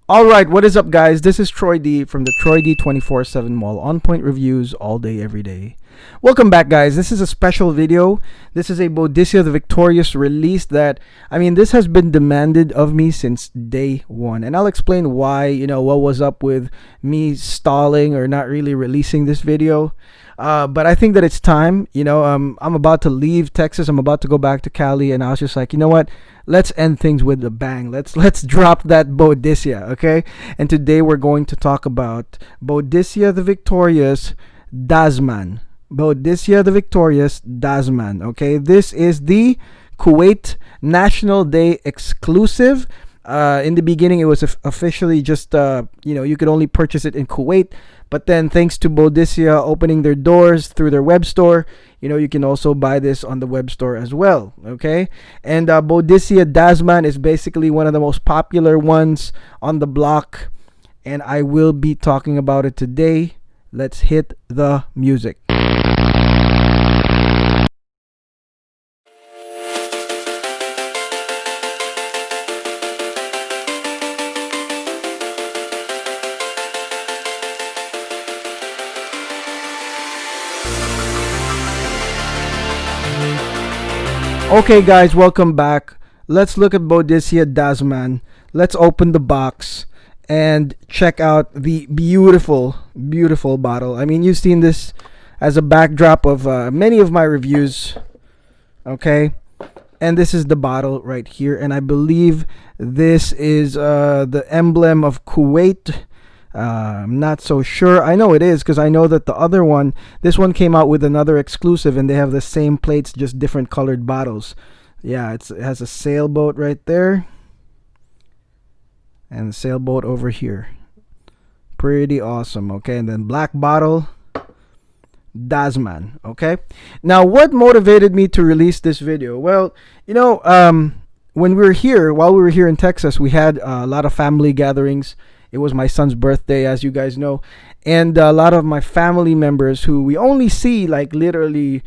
Alright, what is up guys? This is Troy D from the Troy D 24/7 Mall. On point reviews all day, every day. Welcome back guys. This is a special video. This is a Boadicea the Victorious release that, this has been demanded of me since day one. And I'll explain why, what was up with me stalling or not really releasing this video. But I think that it's time. I'm about to leave Texas. I'm about to go back to Cali, and I was just like, you know what? Let's end things with a bang. Let's drop that Boadicea, okay? And today we're going to talk about Boadicea the Victorious Dasman. Boadicea the Victorious Dasman. Okay, this is the Kuwait National Day exclusive. In the beginning, it was officially just you could only purchase it in Kuwait. But then, thanks to Boadicea opening their doors through their web store, you can also buy this on the web store as well. Okay, and Boadicea Dasman is basically one of the most popular ones on the block, and I will be talking about it today. Let's hit the music. Okay guys, welcome back. Let's look at Boadicea Dasman. Let's open the box and check out the beautiful bottle. You've seen this as a backdrop of many of my reviews. Okay, and this is the bottle right here, and I believe this is the emblem of Kuwait. I'm not so sure. I know it is because I know that the other one, this one came out with another exclusive, and they have the same plates, just different colored bottles. Yeah, it has a sailboat right there and a sailboat over here. Pretty awesome. Okay, and then black bottle, Dasman. Okay, now what motivated me to release this video? Well, when while we were here in Texas, we had a lot of family gatherings. It was my son's birthday, as you guys know, and a lot of my family members who we only see like literally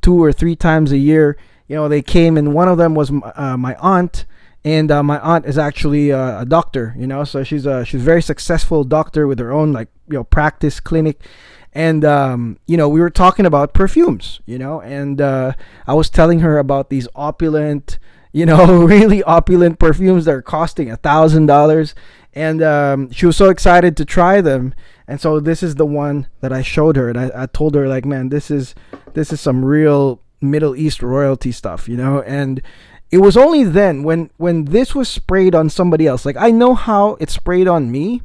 2 or 3 times a year, they came, and one of them was my aunt, and my aunt is actually a doctor, so she's a very successful doctor with her own practice clinic. And we were talking about perfumes, and I was telling her about these opulent, really opulent perfumes that are costing $1,000. And she was so excited to try them, and so this is the one that I showed her, and I told her, like, man, this is some real Middle East royalty stuff, and it was only then when this was sprayed on somebody else, like, I know how it's sprayed on me,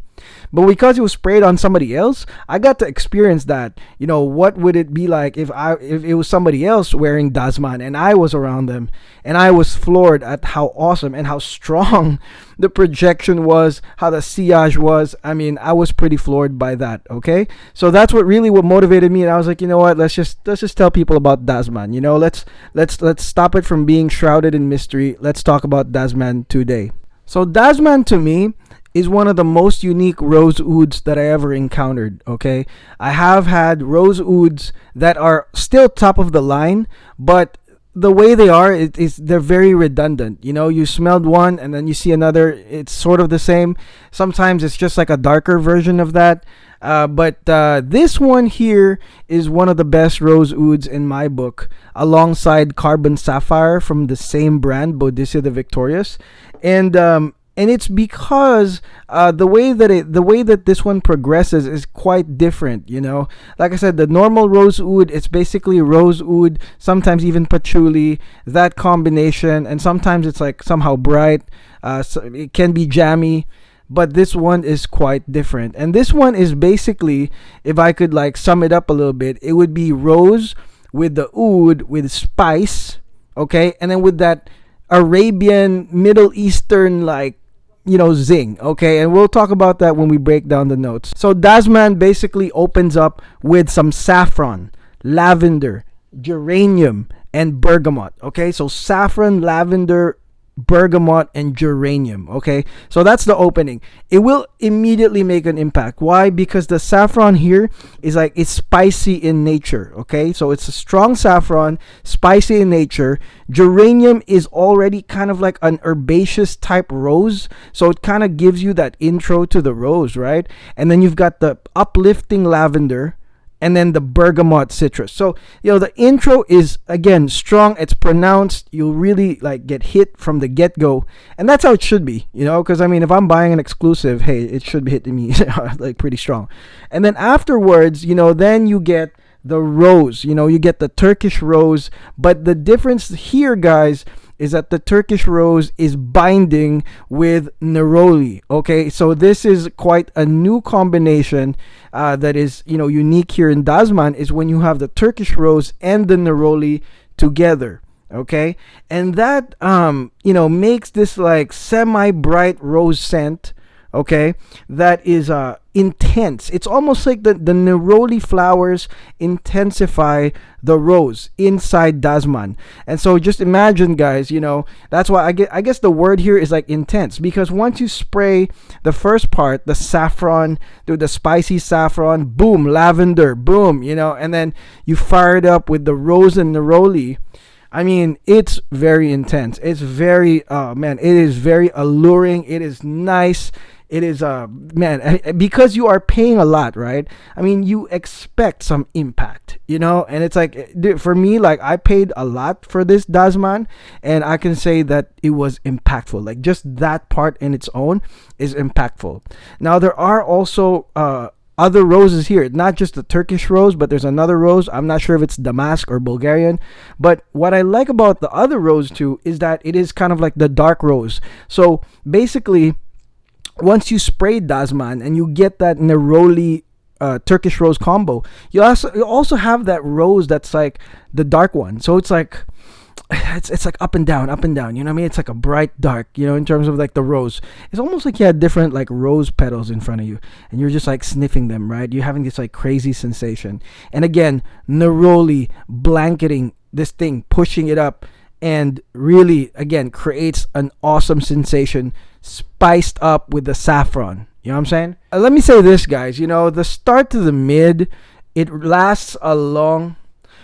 but because it was sprayed on somebody else, I got to experience that. What would it be like if it was somebody else wearing Dasman and I was around them, and I was floored at how awesome and how strong the projection was, how the sillage was. I was pretty floored by that. Okay, so that's what motivated me, and I was like, you know what, let's just tell people about Dasman. Let's stop it from being shrouded in mystery. Let's talk about Dasman today. So Dasman, to me, is one of the most unique Rose Ouds that I ever encountered. Okay, I have had Rose Ouds that are still top of the line, but the way they are, they're very redundant. You smelled one and then you see another, it's sort of the same. Sometimes it's just like a darker version of that. But this one here is one of the best Rose Ouds in my book, alongside Carbon Sapphire from the same brand, Boadicea the Victorious. And it's because the way that this one progresses is quite different. Like I said, the normal Rose Oud, it's basically Rose Oud, sometimes even patchouli, that combination, and sometimes it's like somehow bright. So it can be jammy, but this one is quite different. And this one is basically, if I could sum it up a little bit, it would be rose with the oud with spice, okay, and then with that Arabian, Middle Eastern zing. Okay, and we'll talk about that when we break down the notes. So Dasman basically opens up with some saffron, lavender, geranium, and bergamot. Okay, so saffron, lavender, bergamot, and geranium. Okay, so that's the opening. It will immediately make an impact. Why? Because the saffron here is like, it's spicy in nature. Okay, so it's a strong saffron, spicy in nature. Geranium is already kind of like an herbaceous type rose, so it kind of gives you that intro to the rose, right? And then you've got the uplifting lavender, and then the bergamot citrus. So, the intro is, again, strong. It's pronounced. You'll really like get hit from the get-go. And that's how it should be, because I mean, if I'm buying an exclusive, hey, it should be hitting me like pretty strong. And then afterwards, then you get the rose. You get the Turkish rose. But the difference here, guys, is that the Turkish rose is binding with neroli. Okay, so this is quite a new combination that is, unique here in Dasman, is when you have the Turkish rose and the neroli together. Okay, and that makes this like semi-bright rose scent. Okay, that is intense. It's almost like the neroli flowers intensify the rose inside Dasman. And so just imagine, guys, that's why I guess the word here is like intense, because once you spray the first part, the saffron, the spicy saffron, boom, lavender, boom, and then you fire it up with the rose and neroli. I mean, it's very intense. It's very, it is very alluring. It is nice. It is, because you are paying a lot, right? I mean, you expect some impact, and it's like, for me, like, I paid a lot for this Dasman, and I can say that it was impactful. Like, just that part in its own is impactful. Now, there are also, other roses here, not just the Turkish rose, but there's another rose. I'm not sure if it's Damask or Bulgarian, but what I like about the other rose too is that it is kind of like the dark rose. So basically, once you spray Dasman and you get that neroli Turkish rose combo, you also have that rose that's like the dark one. So it's like, it's like up and down, you know what I mean? It's like a bright dark, in terms of like the rose. It's almost like you had different like rose petals in front of you, and you're just like sniffing them, right? You're having this like crazy sensation. And again, neroli blanketing this thing, pushing it up, and really, again, creates an awesome sensation, spiced up with the saffron. You know what I'm saying? Let me say this, guys. The start to the mid, it lasts a long...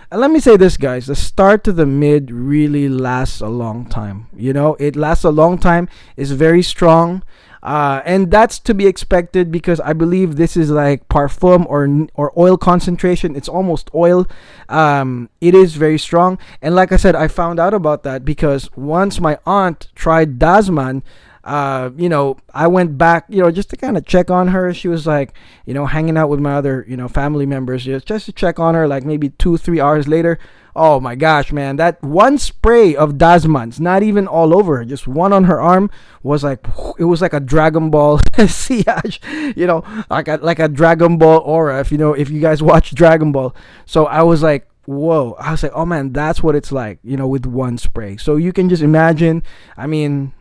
And let me say this, guys, the start to the mid really lasts a long time. It lasts a long time. It's very strong. And that's to be expected, because I believe this is like parfum or oil concentration. It's almost oil. It is very strong. And like I said, I found out about that because once my aunt tried Dasman, I went back, just to kind of check on her. She was like, hanging out with my other, family members, just to check on her, like maybe 2-3 hours later. Oh my gosh, man, that one spray of Dasman's, not even all over her, just one on her arm, was like, it was like a Dragon Ball sillage, like a Dragon Ball aura, if you guys watch Dragon Ball. So I was like, whoa. I was like, oh man, that's what it's like, with one spray. So you can just imagine. I mean,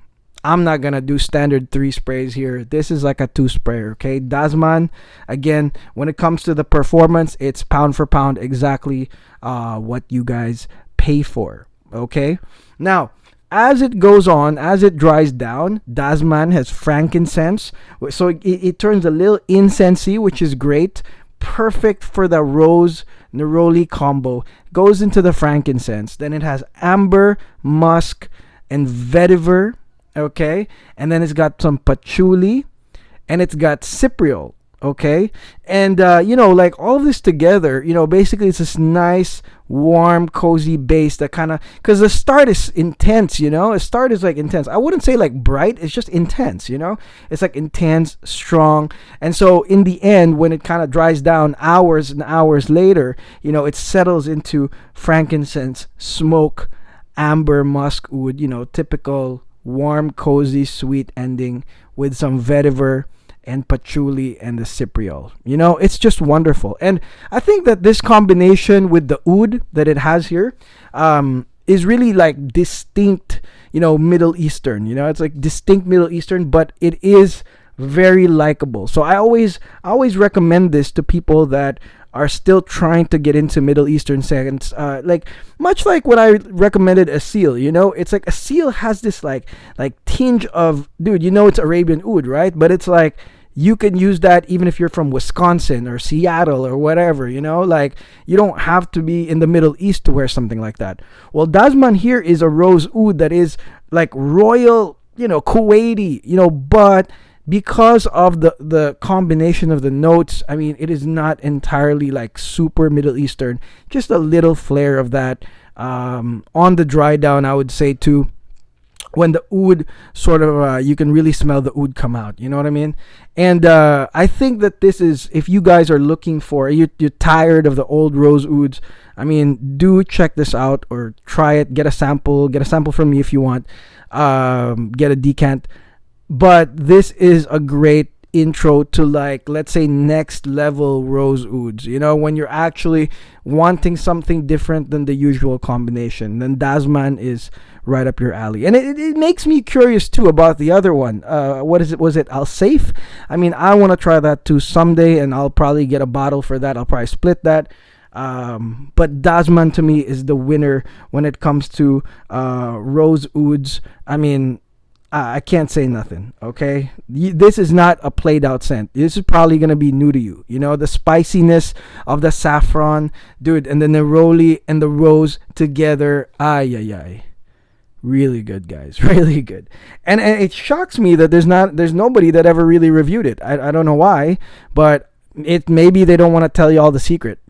I'm not gonna do standard 3 sprays here. This is like a 2 sprayer. Okay, Dasman, again, when it comes to the performance, it's pound for pound exactly what you guys pay for. Okay, now as it goes on, as it dries down, Dasman has frankincense, so it turns a little incensey, which is great. Perfect for the rose neroli combo. Goes into the frankincense. Then it has amber, musk, and vetiver. Okay, and then it's got some patchouli, and it's got cypriol. Okay, and like all this together, basically it's this nice, warm, cozy base that kind of, because the start is intense. The start is like intense. I wouldn't say like bright, it's just intense. It's like intense, strong. And so in the end, when it kind of dries down hours and hours later, it settles into frankincense, smoke, amber, musk, oud, typical warm, cozy, sweet ending with some vetiver and patchouli and the cypriol. It's just wonderful. And I think that this combination with the oud that it has here is really like distinct, Middle Eastern. It's like distinct Middle Eastern, but it is very likable. So I always recommend this to people that are still trying to get into Middle Eastern scents, like much like when I recommended a seal, you know, it's like a seal has this like tinge of, dude, you know, it's Arabian oud, right? But it's like you can use that even if you're from Wisconsin or Seattle or whatever, you know, like you don't have to be in the Middle East to wear something like that. Well, Dasman here is a rose oud that is like royal, you know, Kuwaiti, you know, but because of the combination of the notes, I mean, it is not entirely like super Middle Eastern, just a little flair of that on the dry down, I would say too. When the oud sort of you can really smell the oud come out, you know what I mean? And I think that this is, if you guys are looking for, you're tired of the old rose ouds, I mean, do check this out or try it. Get a sample from me if you want. Get a decant. But this is a great intro to, like, let's say next level rose ouds, you know, when you're actually wanting something different than the usual combination, then Dasman is right up your alley. And it makes me curious too about the other one. What is it? Was it Al Safe? I mean, I want to try that too someday, and I'll probably get a bottle for that. I'll probably split that. But Dasman to me is the winner when it comes to rose ouds. I mean, I can't say nothing, okay? This is not a played out scent. This is probably going to be new to you. You know, the spiciness of the saffron, dude, and the neroli and the rose together. Ay, ay, ay. Really good, guys. Really good. And it shocks me that there's nobody that ever really reviewed it. I don't know why, but maybe they don't want to tell you all the secret.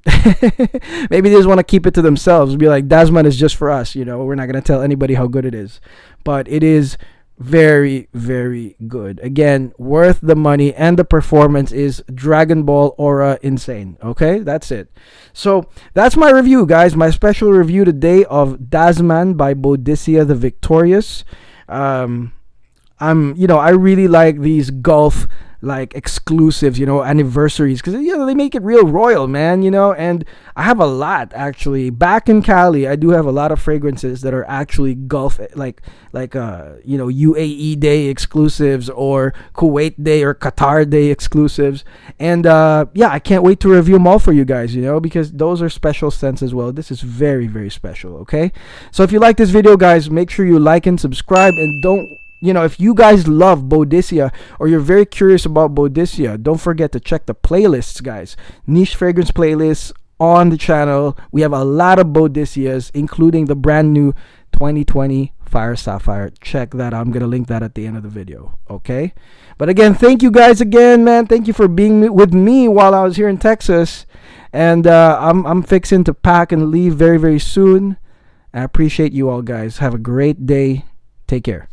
Maybe they just want to keep it to themselves. Be like, Dasman is just for us, you know. We're not going to tell anybody how good it is. But it is very, very good. Again, worth the money, and the performance is Dragon Ball Aura insane. Okay, that's it. So that's my review, guys. My special review today of Dasman by Boadicea the Victorious. I really like these Gulf like exclusives, you know, anniversaries, because, you know, they make it real royal, man, you know. And I have a lot, actually, back in Cali. I do have a lot of fragrances that are actually Gulf, like UAE Day exclusives, or Kuwait Day or Qatar Day exclusives. And I can't wait to review them all for you guys, you know, because those are special scents as well. This is very, very special. Okay, so if you like this video, guys, make sure you like and subscribe, and don't, you know, if you guys love Boadicea, or you're very curious about Boadicea, don't forget to check the playlists, guys. Niche fragrance playlists on the channel. We have a lot of Boadiceas, including the brand new 2020 Fire Sapphire. Check that out. I'm going to link that at the end of the video. Okay? But again, thank you guys again, man. Thank you for being with me while I was here in Texas. And I'm fixing to pack and leave very, very soon. I appreciate you all, guys. Have a great day. Take care.